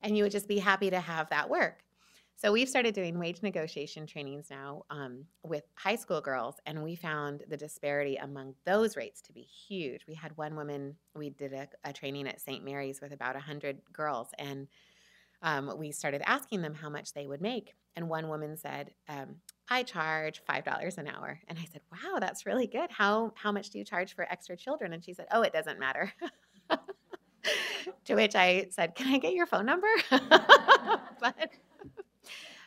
and you would just be happy to have that work. So we've started doing wage negotiation trainings now with high school girls, and we found the disparity among those rates to be huge. We had one woman, we did a training at St. Mary's with about 100 girls, and we started asking them how much they would make. And one woman said, I charge $5 an hour. And I said, wow, that's really good. How much do you charge for extra children? And she said, oh, it doesn't matter. To which I said, can I get your phone number? but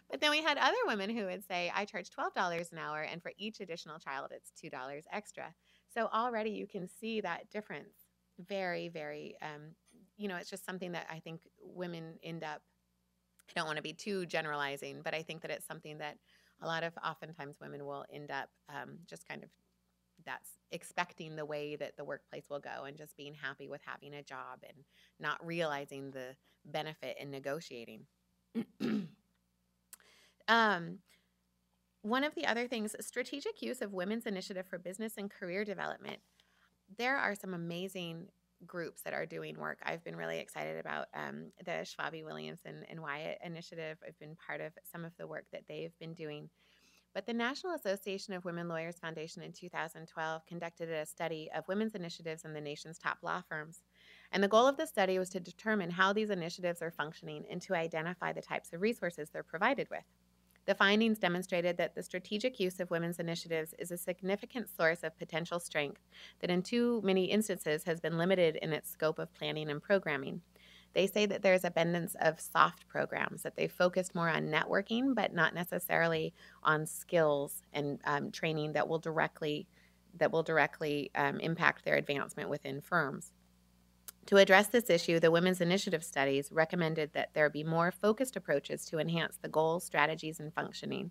but then we had other women who would say, I charge $12 an hour, and for each additional child, it's $2 extra. So already you can see that difference. Very, very, it's just something that I think women end up, I don't want to be too generalizing, but I think that it's something that oftentimes women will end up just kind of that's expecting the way that the workplace will go and just being happy with having a job and not realizing the benefit in negotiating. um, One of the other things, strategic use of women's initiative for business and career development. There are some amazing groups that are doing work. I've been really excited about the Schwabi Williamson and Wyatt initiative. I've been part of some of the work that they've been doing. But the National Association of Women Lawyers Foundation in 2012 conducted a study of women's initiatives in the nation's top law firms. And the goal of the study was to determine how these initiatives are functioning and to identify the types of resources they're provided with. The findings demonstrated that the strategic use of women's initiatives is a significant source of potential strength that in too many instances has been limited in its scope of planning and programming. They say that there's abundance of soft programs, that they focused more on networking, but not necessarily on skills and training that will directly impact their advancement within firms. To address this issue, the Women's Initiative Studies recommended that there be more focused approaches to enhance the goals, strategies, and functioning.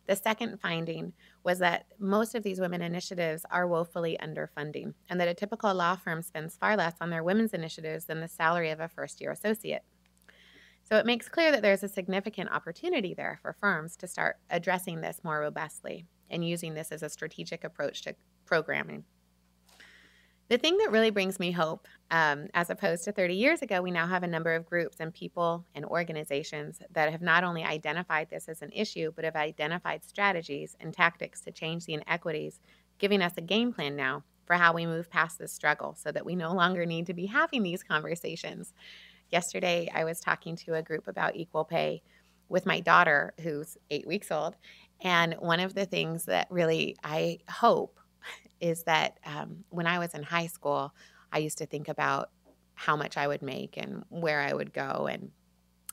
The second finding was that most of these women initiatives are woefully underfunding, and that a typical law firm spends far less on their women's initiatives than the salary of a first-year associate. So it makes clear that there's a significant opportunity there for firms to start addressing this more robustly and using this as a strategic approach to programming. The thing that really brings me hope, as opposed to 30 years ago, we now have a number of groups and people and organizations that have not only identified this as an issue, but have identified strategies and tactics to change the inequities, giving us a game plan now for how we move past this struggle so that we no longer need to be having these conversations. Yesterday, I was talking to a group about equal pay with my daughter, who's 8 weeks old, and one of the things that really I hope is that when I was in high school, I used to think about how much I would make and where I would go. And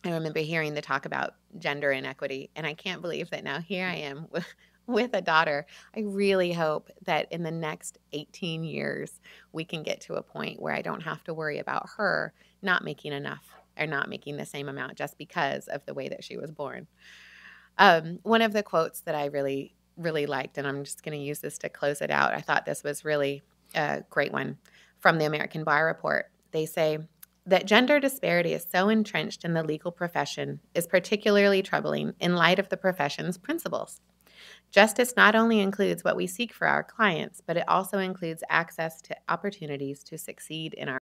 I remember hearing the talk about gender inequity. And I can't believe that now here I am with a daughter. I really hope that in the next 18 years, we can get to a point where I don't have to worry about her not making enough or not making the same amount just because of the way that she was born. One of the quotes that I really liked, and I'm just going to use this to close it out. I thought this was really a great one from the American Bar Report. They say that gender disparity is so entrenched in the legal profession is particularly troubling in light of the profession's principles. Justice not only includes what we seek for our clients, but it also includes access to opportunities to succeed in our